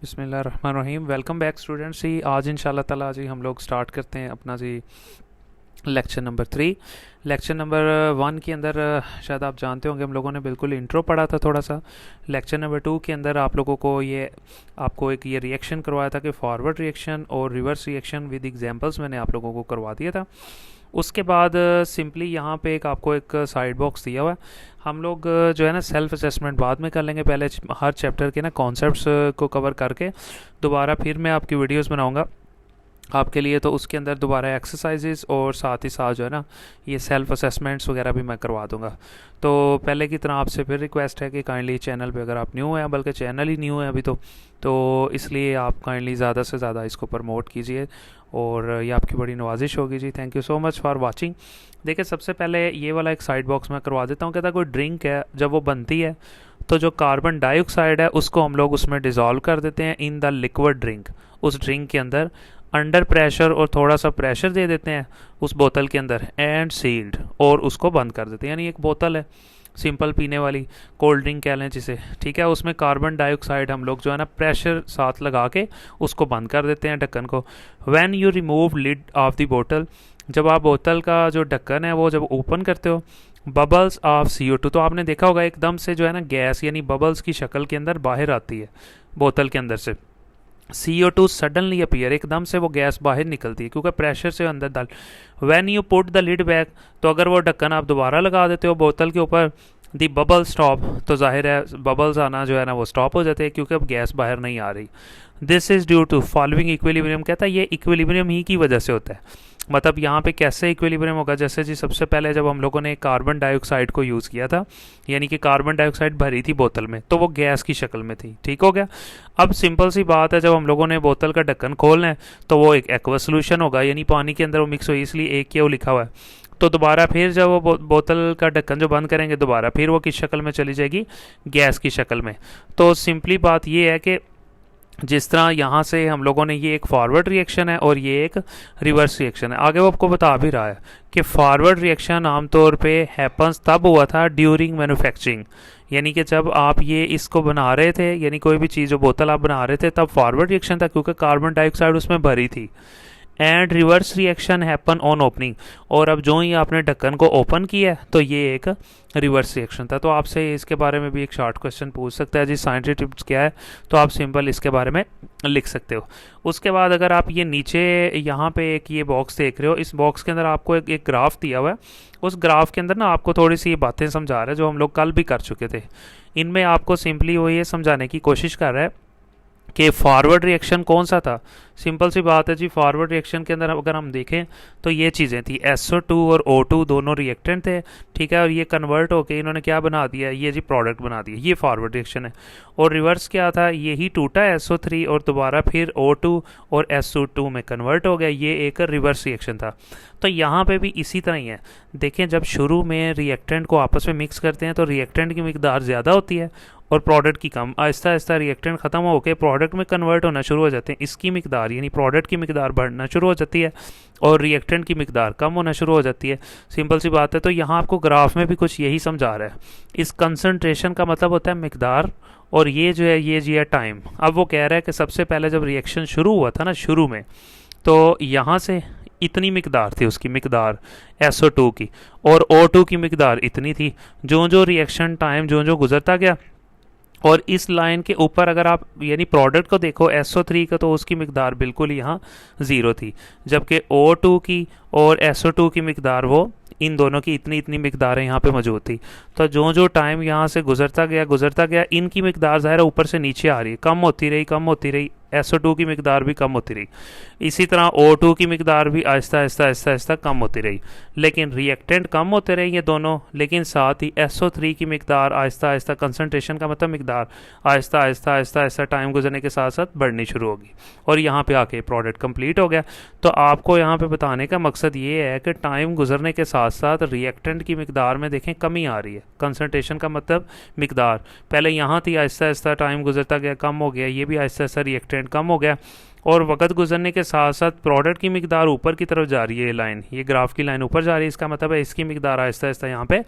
बिस्मिल्लाहिर्रहमानिर्रहीम। Welcome back students. जी आज इंशाल्लाह ताला जी हम लोग स्टार्ट करते हैं अपना जी लेक्चर नंबर 3। लेक्चर नंबर 1 के अंदर शायद आप जानते होंगे हम लोगों ने बिल्कुल इंट्रो पढ़ा था थोड़ा सा। लेक्चर नंबर 2 के अंदर आप लोगों को ये आपको एक ये रिएक्शन करवाया था कि फॉरवर्ड रिएक्शन और रिवर्स रिएक्शन विद एग्जांपल्स मैंने आप लोगों को करवा दिया था। उसके बाद सिंपली यहाँ पे एक आपको एक साइड बॉक्स दिया हुआ है। हम लोग जो है ना सेल्फ असेसमेंट बाद में कर लेंगे, पहले हर चैप्टर के ना कॉन्सेप्ट्स को कवर करके दोबारा फिर मैं आपकी वीडियोस बनाऊंगा आपके लिए। तो उसके अंदर दोबारा एक्सरसाइजेस और साथ ही साथ जो है ना ये सेल्फ असेसमेंट्स वगैरह भी मैं करवा दूंगा। तो पहले की तरह आपसे फिर रिक्वेस्ट है कि काइंडली चैनल पे अगर आप न्यू हैं, बल्कि चैनल ही न्यू है अभी तो इसलिए आप काइंडली ज़्यादा से ज़्यादा इसको प्रमोट कीजिए और ये आपकी बड़ी नवाजिश होगी जी। Thank you so much for watching. देखिए सबसे पहले ये वाला एक साइड बॉक्स मैं करवा देता हूँ। कहता कोई ड्रिंक है, जब वो बनती है तो जो कार्बन डाइऑक्साइड है उसको हम लोग उसमें डिज़ोल्व कर देते हैं इन द लिक्विड ड्रिंक। उस ड्रिंक के अंदर अंडर प्रेशर और थोड़ा सा प्रेशर दे देते हैं उस बोतल के अंदर एंड सील्ड, और उसको बंद कर देते हैं। यानी एक बोतल है सिंपल पीने वाली, कोल्ड ड्रिंक कह लें जिसे, ठीक है। उसमें कार्बन डाइऑक्साइड हम लोग जो है ना प्रेशर साथ लगा के उसको बंद कर देते हैं ढक्कन को। When you remove lid off the बोतल, जब आप बोतल का जो ढक्कन है वो जब ओपन करते हो, बबल्स ऑफ CO2, तो आपने देखा होगा एकदम से जो है ना गैस यानी बबल्स की शक्ल के अंदर बाहर आती है बोतल के अंदर से। CO2 सडनली अपीयर, एकदम से वो गैस बाहर निकलती है क्योंकि प्रेशर से अंदर डाल। When you put the lid back, तो अगर वो ढक्कन आप दोबारा लगा देते हो बोतल के ऊपर, दी बबल स्टॉप, तो जाहिर है बबल्स आना जो है ना वो स्टॉप हो जाते हैं क्योंकि अब गैस बाहर नहीं आ रही। This is due to following equilibrium, कहता है ये इक्विलिब्रियम ही की वजह से होता है। मतलब यहाँ पे कैसे इक्विलिब्रियम होगा, जैसे जी सबसे पहले जब हम लोगों ने कार्बन डाइऑक्साइड को यूज़ किया था, यानी कि कार्बन डाइऑक्साइड भरी थी बोतल में तो वो गैस की शक्ल में थी, ठीक हो गया। अब सिंपल सी बात है, जब हम लोगों ने बोतल का ढक्कन खोलना है तो वो एक एक्वा सोल्यूशन होगा, यानी पानी के अंदर वो मिक्स हो, इसलिए एक क्यू लिखा हुआ है। तो दोबारा फिर जब वो बोतल का ढक्कन जो बंद करेंगे दोबारा फिर वो किस शक्ल में चली जाएगी, गैस की शक्ल में। तो सिंपली बात ये है कि जिस तरह यहाँ से हम लोगों ने ये एक फॉरवर्ड रिएक्शन है और ये एक रिवर्स रिएक्शन है। आगे वो आपको बता भी रहा है कि फॉरवर्ड रिएक्शन आमतौर पे हैपन्स तब हुआ था ड्यूरिंग मैन्युफैक्चरिंग, यानी कि जब आप ये इसको बना रहे थे, यानी कोई भी चीज़ जो बोतल आप बना रहे थे तब फॉरवर्ड रिएक्शन था क्योंकि कार्बन डाइऑक्साइड उसमें भरी थी। And reverse reaction happen on opening, और अब जो ही आपने ढक्कन को ओपन किया तो ये एक रिवर्स रिएक्शन था। तो आपसे इसके बारे में भी एक शॉर्ट क्वेश्चन पूछ सकता है जी साइंटिफिक टिप्स क्या है, तो आप सिंपल इसके बारे में लिख सकते हो। उसके बाद अगर आप ये नीचे यहाँ पे एक ये बॉक्स देख रहे हो, इस बॉक्स के अंदर आपको एक ग्राफ दिया हुआ है। उस ग्राफ के अंदर ना आपको थोड़ी सी ये बातें समझा रहा है जो हम लोग कल भी कर चुके थे। इनमें आपको सिंपली वो ये समझाने की कोशिश कर रहा है कि फॉरवर्ड रिएक्शन कौन सा था। सिंपल सी बात है जी, फॉरवर्ड रिएक्शन के अंदर अगर हम देखें तो ये चीज़ें थी, SO2 और O2 दोनों रिएक्टेंट थे, ठीक है, और ये कन्वर्ट होके इन्होंने क्या बना दिया, ये जी प्रोडक्ट बना दिया, ये फॉरवर्ड रिएक्शन है। और रिवर्स क्या था, ये ही टूटा SO3 और दोबारा फिर O2 और SO2 में कन्वर्ट हो गया, ये एक रिवर्स रिएक्शन था। तो यहाँ पे भी इसी तरह ही है। देखें जब शुरू में रिएक्टेंट को आपस में मिक्स करते हैं तो रिएक्टेंट की मिकदार ज़्यादा होती है और प्रोडक्ट की कम। आहिस्ता आहिस्ता रिएक्टेंट ख़त्म होकर प्रोडक्ट में कन्वर्ट होना शुरू हो जाते हैं, इसकी मिकदार यानी प्रोडक्ट की मिकदार बढ़ना शुरू हो जाती है और रिएक्टेंट की मिकदार कम होना शुरू हो जाती है। सिंपल सी बात है। तो यहाँ आपको ग्राफ में भी कुछ यही समझा रहा है। इस कंसंट्रेशन का मतलब होता है मिकदार, और ये जो है ये जी है टाइम। अब वो कह रहा है कि सबसे पहले जब रिएक्शन शुरू हुआ था ना शुरू में, तो यहाँ से इतनी मिकदार थी उसकी मिकदार SO2 की, और O2 की मिकदार इतनी थी। जो जो रिएक्शन टाइम जो जो गुजरता गया, और इस लाइन के ऊपर अगर आप यानी प्रोडक्ट को देखो SO3 का, तो उसकी मिकदार बिल्कुल यहाँ ज़ीरो थी, जबकि O2 की और SO2 की मिकदार वो इन दोनों की इतनी इतनी मिकदारें यहाँ पे मौजूद थी। तो जो जो टाइम यहाँ से गुजरता गया इनकी मिकदार ज़ाहिर है ऊपर से नीचे आ रही है, कम होती रही। SO2 की मिकदार भी कम होती रही, इसी तरह O2 की मिकदार भी आहिस्ता आहिस्ता कम होती रही। लेकिन रिएक्टेंट कम होते रहे ये दोनों, लेकिन साथ ही SO3 की मिकदार आहिस्ता आहिस्ता, कंसनट्रेशन का मतलब मिकदार, आहिस्ता आहिस्ता टाइम गुजरने के साथ साथ बढ़नी शुरू होगी, और यहाँ पे आके प्रोडक्ट कंप्लीट हो गया। तो आपको यहाँ पे बताने का मकसद ये है कि टाइम गुजरने के साथ साथ रिएक्टेंट की मिकदार में देखें कमी आ रही है। कंसनट्रेशन का मतलब मिकदार, पहले यहाँ थी, आहिस्ता आहिस्ता टाइम गुजरता गया कम हो गया, ये भी आहिस्ता आहिस्ता रिएक्टेंट कम हो गया। और वक्त गुजरने के साथ साथ प्रोडक्ट की मिकदार ऊपर की तरफ जा रही है, ये लाइन, ये ग्राफ की लाइन ऊपर जा रही है, इसका मतलब है इसकी मिकदार आहिस्ता आहिस्ता यहाँ पे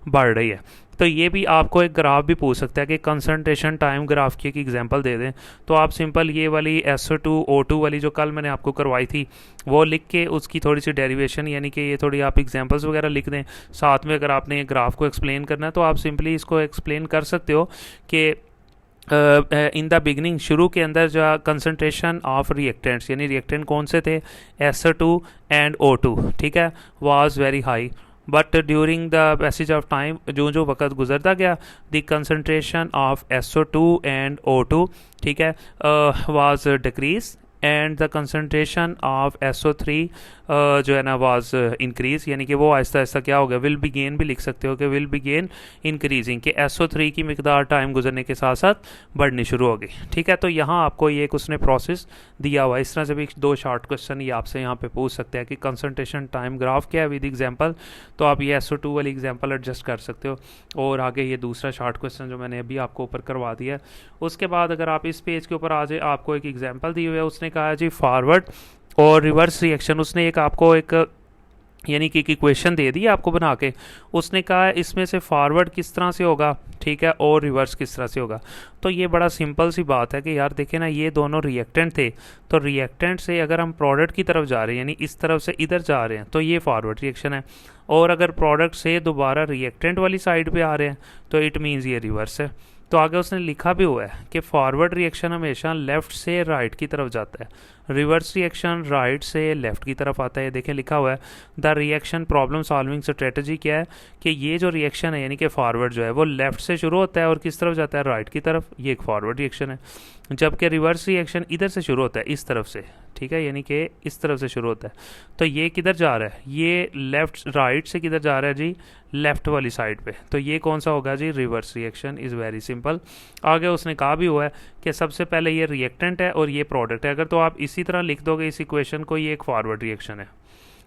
बढ़ रही है। तो ये भी आपको एक ग्राफ भी पूछ सकता है कि कंसंट्रेशन टाइम ग्राफ की एक एग्जांपल दे दें, तो आप सिंपल ये वाली SO2 O2 वाली जो कल मैंने आपको करवाई थी वो लिख के उसकी थोड़ी सी डेरिवेशन यानी कि ये थोड़ी आप एग्जांपल्स वगैरह लिख दें, साथ में अगर आपने ग्राफ को एक्सप्लेन करना है तो आप सिंपली इसको एक्सप्लेन कर सकते हो कि इन द बिगनिंग, शुरू के अंदर जो कंसनट्रेशन ऑफ रिएक्टेंट्स यानी रिएक्टेंट कौन से थे, SO2 एंड O2, ठीक है, was very high, but during the passage of time, जो जो वक्त गुजरता गया, the concentration of SO2 and O2, ठीक है, was decrease and the concentration of SO3 जो है ना वाज इंक्रीज, यानी कि वो आहिस्ता आहिस्ता क्या हो गया, विल बिगेन भी लिख सकते हो कि विल बिगेन इंक्रीजिंग, कि SO3 की मिकदार टाइम गुजरने के साथ साथ बढ़नी शुरू हो गई, ठीक है। तो यहाँ आपको ये उसने प्रोसेस दिया हुआ है, इस तरह से भी 2 शॉर्ट क्वेश्चन ये आपसे यहाँ पे पूछ सकते हैं कि कंसनट्रेशन टाइम ग्राफ क्या है विद एग्जाम्पल, तो आप ये SO2 वाली एग्जाम्पल एडजस्ट कर सकते हो। और आगे ये दूसरा शॉर्ट क्वेश्चन जो मैंने अभी आपको ऊपर करवा दिया है, उसके बाद अगर आप इस पेज के ऊपर आ जाए, आपको एक एग्जाम्पल दी हुई है, उसने कहा है जी फॉरवर्ड और रिवर्स रिएक्शन, उसने एक आपको एक यानी कि इक्वेशन दे दी आपको बना के, उसने कहा है इसमें से फॉरवर्ड किस तरह से होगा, ठीक है, और रिवर्स किस तरह से होगा। तो ये बड़ा सिंपल सी बात है कि यार देखें ना, ये दोनों रिएक्टेंट थे, तो रिएक्टेंट से अगर हम प्रोडक्ट की तरफ जा रहे हैं यानी इस तरफ से इधर जा रहे हैं तो ये फॉरवर्ड रिएक्शन है, और अगर प्रोडक्ट से दोबारा रिएक्टेंट वाली साइड पे आ रहे हैं तो इट मीन्स ये रिवर्स है। तो आगे उसने लिखा भी हुआ है कि फॉरवर्ड रिएक्शन हमेशा लेफ़्ट से राइट की तरफ जाता है, रिवर्स रिएक्शन राइट से लेफ़्ट की तरफ आता है। देखें लिखा हुआ है the reaction problem solving strategy क्या है कि ये जो रिएक्शन है यानी कि फॉरवर्ड जो है वो लेफ़्ट से शुरू होता है और किस तरफ जाता है, राइट की तरफ, ये एक फॉरवर्ड रिएक्शन है। जबकि रिवर्स रिएक्शन इधर से शुरू होता है, इस तरफ से, ठीक है, यानी कि इस तरफ से शुरू होता है। तो ये किधर जा रहा है, ये लेफ़्ट राइट से किधर जा रहा है जी, लेफ़्ट वाली साइड पे, तो ये कौन सा होगा जी, reverse reaction. Is very simple. आगे उसने कहा भी हुआ है कि सबसे पहले ये रिएक्टेंट है और ये प्रोडक्ट है, अगर तो आप इसी तरह लिख दोगे इस इक्वेशन को, ये एक फॉरवर्ड रिएक्शन है।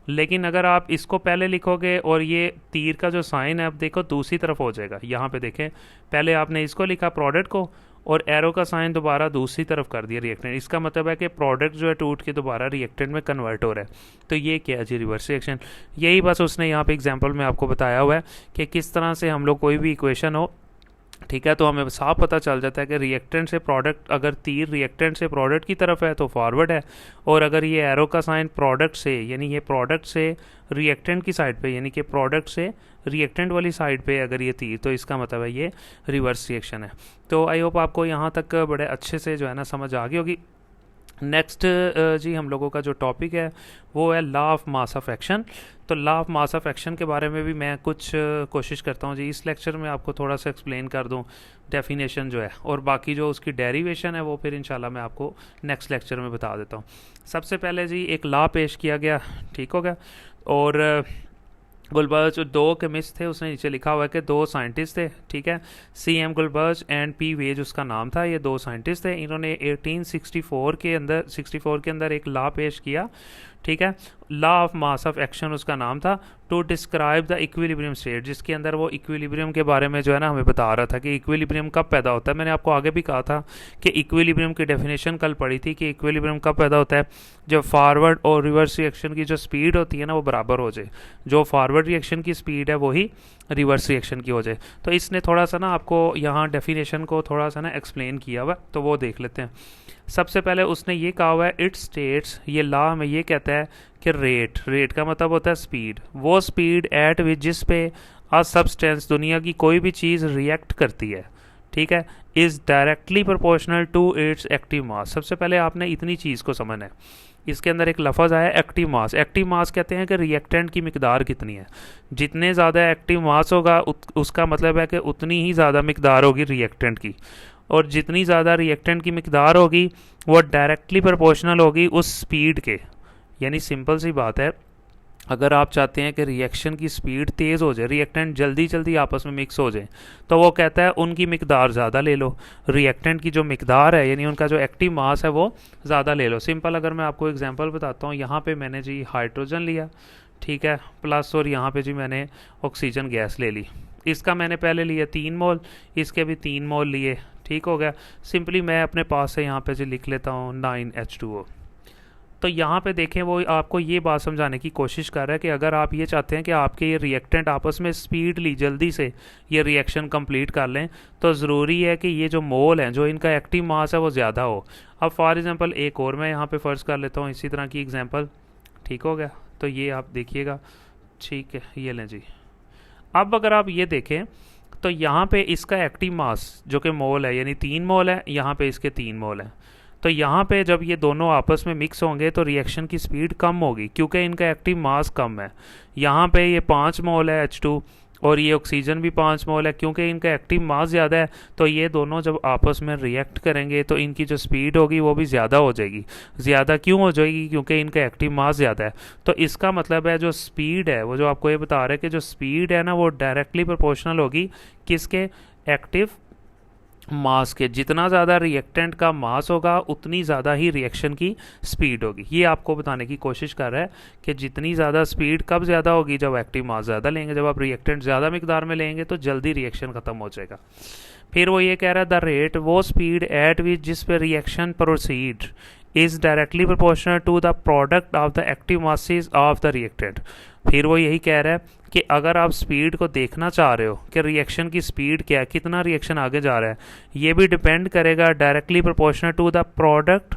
लेकिन अगर आप इसको पहले लिखोगे और ये तीर का जो साइन है अब देखो दूसरी तरफ हो जाएगा, यहाँ पे देखें पहले आपने इसको लिखा प्रोडक्ट को और एरो का साइन दोबारा दूसरी तरफ कर दिया रिएक्टेंट, इसका मतलब है कि प्रोडक्ट जो है टूट के दोबारा रिएक्टेंट में कन्वर्ट हो रहा है। तो ये क्या है जी, रिवर्स रिएक्शन। यही बस उसने यहाँ पे एग्जांपल में आपको बताया हुआ है कि किस तरह से हम लोग कोई भी इक्वेशन हो, ठीक है, तो हमें साफ पता चल जाता है कि रिएक्टेंट से प्रोडक्ट, अगर तीर रिएक्टेंट से प्रोडक्ट की तरफ है तो फॉरवर्ड है, और अगर ये एरो का साइन प्रोडक्ट से यानी ये प्रोडक्ट से रिएक्टेंट की साइड पे यानी कि प्रोडक्ट से रिएक्टेंट वाली साइड पे अगर ये तीर, तो इसका मतलब है ये रिवर्स रिएक्शन है। तो आई होप आपको यहाँ तक बड़े अच्छे से जो है ना समझ आ गई होगी। नेक्स्ट जी हम लोगों का जो टॉपिक है वो है law of mass of action. तो law of mass of action के बारे में भी मैं कुछ कोशिश करता हूँ जी इस लेक्चर में आपको थोड़ा सा एक्सप्लेन कर दूँ डेफिनेशन जो है, और बाकी जो उसकी डेरिवेशन है वो फिर इंशाल्लाह मैं आपको नेक्स्ट लेक्चर में बता देता हूँ। सबसे पहले जी एक लॉ पेश किया गया, ठीक हो गया, और गुलबर्ज 2 केमिस्ट थे, उसने नीचे लिखा हुआ है कि 2 साइंटिस्ट थे, ठीक है, CM गुलबर्ज एंड P वेज उसका नाम था, ये 2 साइंटिस्ट थे। इन्होंने 1864 के अंदर एक लॉ पेश किया, ठीक है, law of mass of action उसका नाम था, to describe the equilibrium state, जिसके अंदर वो इक्विलिब्रियम के बारे में जो है ना हमें बता रहा था कि इक्विलिब्रियम कब पैदा होता है। मैंने आपको आगे भी कहा था कि इक्विलिब्रियम की डेफिनेशन कल पढ़ी थी कि इक्विलिब्रियम कब पैदा होता है, जब फॉरवर्ड और रिवर्स रिएक्शन की जो स्पीड होती है ना वो बराबर हो जाए, जो फॉरवर्ड रिएक्शन की स्पीड है वही रिवर्स रिएक्शन की हो जाए। तो इसने थोड़ा सा ना आपको यहाँ डेफिनेशन को थोड़ा सा ना एक्सप्लेन किया हुआ, तो वो देख लेते हैं। सबसे पहले उसने ये कहा हुआ है इट स्टेट्स, ये लॉ हमें ये कहता है कि रेट का मतलब होता है स्पीड, वो स्पीड एट विच जिस पे अ सब्सटेंस दुनिया की कोई भी चीज़ रिएक्ट करती है, ठीक है, is directly proportional to its active mass. सबसे पहले आपने इतनी चीज़ को समझना है, इसके अंदर एक लफ्ज़ आया एक्टिव मास। एक्टिव मास कहते हैं कि रिएक्टेंट की मिकदार कितनी है, जितने ज़्यादा एक्टिव मास होगा उसका मतलब है कि उतनी ही ज़्यादा मिकदार होगी रिएक्टेंट की, और जितनी ज़्यादा रिएक्टेंट की मिकदार होगी वो डायरेक्टली प्रोपोर्शनल होगी उस स्पीड के। यानी सिंपल सी बात है, अगर आप चाहते हैं कि रिएक्शन की स्पीड तेज़ हो जाए, रिएक्टेंट जल्दी जल्दी आपस में मिक्स हो जाए, तो वो कहता है उनकी मिकदार ज़्यादा ले लो, रिएक्टेंट की जो मिकदार है यानी उनका जो एक्टिव मास है वो ज़्यादा ले लो। सिंपल अगर मैं आपको एग्जांपल बताता हूँ, यहाँ पे मैंने जी हाइड्रोजन लिया, ठीक है, प्लस, और यहाँ पे जी मैंने ऑक्सीजन गैस ले ली, इसका मैंने पहले लिया 3 मोल, इसके भी 3 मोल लिए, ठीक हो गया। सिंपली मैं अपने पास से यहाँ पे जी लिख लेता हूँ 9H2O, तो यहाँ पे देखें वो आपको ये बात समझाने की कोशिश कर रहा है कि अगर आप ये चाहते हैं कि आपके ये रिएक्टेंट आपस में स्पीडली जल्दी से ये रिएक्शन कंप्लीट कर लें, तो ज़रूरी है कि ये जो मोल हैं, जो इनका एक्टिव मास है, वो ज़्यादा हो। अब फॉर एग्ज़ाम्पल एक और मैं यहाँ पे फ़र्ज़ कर लेता हूँ इसी तरह की एग्जांपल। ठीक हो गया? तो ये आप देखिएगा, ठीक है, ये लें जी। अब अगर आप ये देखें तो यहाँ पे इसका एक्टिव मास जो कि मोल है, यानी 3 मोल है, यहाँ पे इसके 3 मोल हैं। तो यहाँ पे जब ये दोनों आपस में मिक्स होंगे तो रिएक्शन की स्पीड कम होगी क्योंकि इनका एक्टिव मास कम है। यहाँ पे ये 5 मोल है H2 और ये ऑक्सीजन भी 5 मोल है, क्योंकि इनका एक्टिव मास ज़्यादा है तो ये दोनों जब आपस में रिएक्ट करेंगे तो इनकी जो स्पीड होगी वो भी ज़्यादा हो जाएगी। ज़्यादा क्यों हो जाएगी? क्योंकि इनका एक्टिव मास ज़्यादा है। तो इसका मतलब है जो स्पीड है, वो जो आपको ये बता रहा है कि जो स्पीड है ना, वो डायरेक्टली प्रोपोर्शनल होगी किसके? एक्टिव मास के। जितना ज़्यादा रिएक्टेंट का मास होगा उतनी ज़्यादा ही रिएक्शन की स्पीड होगी। ये आपको बताने की कोशिश कर रहा है कि जितनी ज़्यादा स्पीड कब ज़्यादा होगी? जब एक्टिव मास ज़्यादा लेंगे, जब आप रिएक्टेंट ज़्यादा मिकदार में लेंगे तो जल्दी रिएक्शन ख़त्म हो जाएगा। फिर वो ये कह रहा है द रेट, वो स्पीड एट विच जिस पे reaction proceed is directly proportional to the product of the active masses of the reactant. फिर वो यही कह रहा है कि अगर आप स्पीड को देखना चाह रहे हो कि रिएक्शन की स्पीड क्या है, कितना रिएक्शन आगे जा रहा है, ये भी डिपेंड करेगा directly proportional to the product.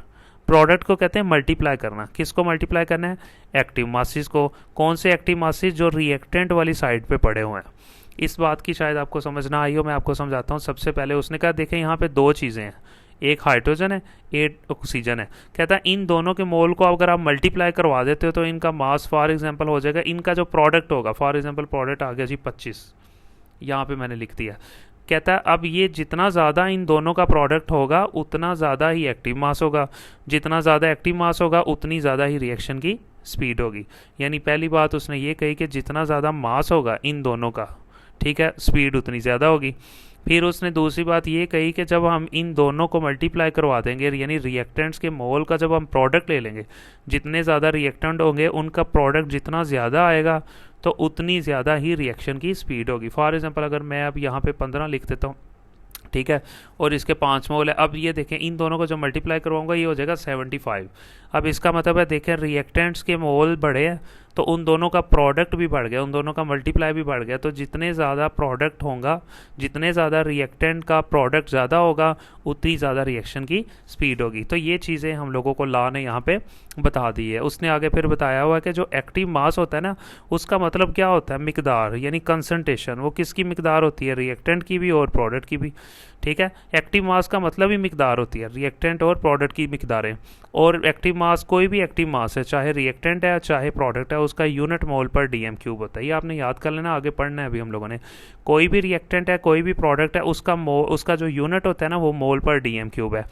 Product को कहते हैं मल्टीप्लाई करना। किसको मल्टीप्लाई करना है? एक्टिव मासेस को। कौन से एक्टिव मासेस? जो रिएक्टेंट वाली साइड पे पड़े हुए हैं। इस बात की शायद आपको समझना आई हो, मैं आपको समझाता हूँ। सबसे पहले उसने कहा देखें यहाँ पे 2 चीज़ें हैं, एक हाइड्रोजन है, एक ऑक्सीजन है। कहता है इन दोनों के मोल को अगर आप मल्टीप्लाई करवा देते हो तो इनका मास फॉर एग्जांपल हो जाएगा, इनका जो प्रोडक्ट होगा, फॉर एग्जांपल प्रोडक्ट आ गया जी 25, यहाँ पे मैंने लिख दिया। कहता है अब ये जितना ज़्यादा इन दोनों का प्रोडक्ट होगा उतना ज़्यादा ही एक्टिव मास होगा, जितना ज़्यादा एक्टिव मास होगा उतनी ज़्यादा ही रिएक्शन की स्पीड होगी। यानी पहली बात उसने ये कही कि जितना ज़्यादा मास होगा इन दोनों का, ठीक है, स्पीड उतनी ज़्यादा होगी। फिर उसने दूसरी बात ये कही कि जब हम इन दोनों को मल्टीप्लाई करवा देंगे, यानी रिएक्टेंट्स के मोल का जब हम प्रोडक्ट ले लेंगे, जितने ज़्यादा रिएक्टेंट होंगे उनका प्रोडक्ट जितना ज़्यादा आएगा तो उतनी ज़्यादा ही रिएक्शन की स्पीड होगी। फॉर एग्जांपल अगर मैं अब यहाँ पे 15 लिख देता हूँ, ठीक है, और इसके 5 मोल है। अब ये देखें इन दोनों को जब मल्टीप्लाई करवाऊंगा ये हो जाएगा 75। अब इसका मतलब है देखें रिएक्टेंट्स के मोल बढ़े हैं तो उन दोनों का प्रोडक्ट भी बढ़ गया, उन दोनों का मल्टीप्लाई भी बढ़ गया। तो जितने ज़्यादा प्रोडक्ट होगा, जितने ज़्यादा रिएक्टेंट का प्रोडक्ट ज़्यादा होगा उतनी ज़्यादा रिएक्शन की स्पीड होगी। तो ये चीज़ें हम लोगों को लॉ ने यहाँ पे बता दी है। उसने आगे फिर बताया हुआ है कि जो एक्टिव मास होता है ना, उसका मतलब क्या होता है? मिकदार, यानी कंसंट्रेशन। वो किसकी मिकदार होती है? रिएक्टेंट की भी और प्रोडक्ट की भी। ठीक है, एक्टिव मास का मतलब ही मिकदार होती है, रिएक्टेंट और प्रोडक्ट की मिकदारें। और एक्टिव मास, कोई भी एक्टिव मास है, चाहे रिएक्टेंट है चाहे प्रोडक्ट है, उसका यूनिट मोल पर डीएम क्यूब होता है। ये आपने याद कर लेना, आगे पढ़ना है अभी हम लोगों ने। कोई भी रिएक्टेंट है, कोई भी प्रोडक्ट है, उसका जो यूनिट होता है ना, वो मोल पर डीएम क्यूब है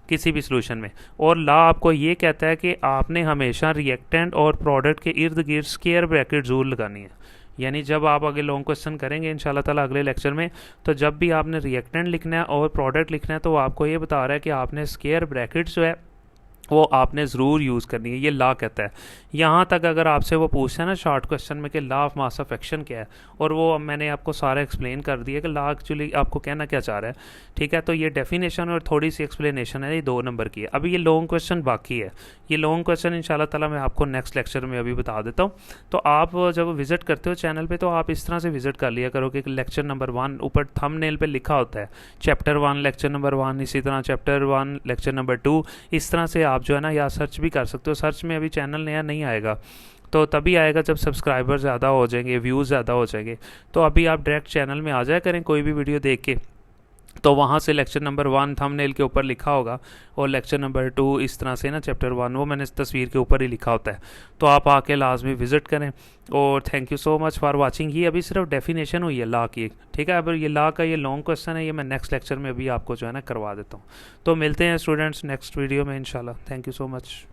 किसी भी सोल्यूशन में। और लॉ आपको ये कहता है कि आपने हमेशा रिएक्टेंट और प्रोडक्ट के इर्द गिर्द स्क्वायर ब्रैकेट जरूर लगानी है। यानी जब आप आगे लॉन्ग क्वेश्चन करेंगे इंशाल्लाह ताला अगले लेक्चर में, तो जब भी आपने रिएक्टेंट लिखना है और प्रोडक्ट लिखना है तो आपको ये बता रहा है कि आपने स्क्वायर ब्रैकेट जो है वो आपने ज़रूर यूज़ करनी है। ये लॉ कहता है। यहाँ तक अगर आपसे वो पूछता है ना शॉर्ट क्वेश्चन में कि law of mass of action क्या है, और वो मैंने आपको सारा एक्सप्लेन कर दिया कि लॉ एक्चुअली आपको कहना क्या चाह रहा है। ठीक है, तो ये डेफिनेशन और थोड़ी सी एक्सप्लेनेशन है, ये 2 नंबर की है। अभी ये लॉन्ग क्वेश्चन बाकी है। ये लॉन्ग क्वेश्चन इंशाल्लाह ताला मैं आपको नेक्स्ट लेक्चर में अभी बता देता हूँ। तो आप जब विजिट करते हो चैनल पर तो आप इस तरह से विजिट कर लिया करो कि लेक्चर नंबर 1 ऊपर थंबनेल पे लिखा होता है चैप्टर 1 लेक्चर नंबर 1, इसी तरह चैप्टर 1 लेक्चर नंबर 2। इस तरह से आप जो है ना या सर्च भी कर सकते हो। सर्च में अभी चैनल नया नहीं आएगा, तो तभी आएगा जब सब्सक्राइबर ज़्यादा हो जाएंगे, व्यूज़ ज़्यादा हो जाएंगे। तो अभी आप डायरेक्ट चैनल में आ जाया करें कोई भी वीडियो देख के, तो वहाँ से लेक्चर नंबर 1 थंबनेल के ऊपर लिखा होगा और लेक्चर नंबर 2 इस तरह से ना चैप्टर 1 वो मैंने इस तस्वीर के ऊपर ही लिखा होता है। तो आप आके लाजमी विज़िट करें। और thank you so much for watching. ये अभी सिर्फ डेफिनेशन हुई है लॉ की, ठीक है। अब ये लॉ का ये लॉन्ग क्वेश्चन है, ये मैं नेक्स्ट लेक्चर में अभी आपको जो है ना करवा देता हूँ। तो मिलते हैं स्टूडेंट्स नेक्स्ट वीडियो में इंशाल्लाह। Thank you so much.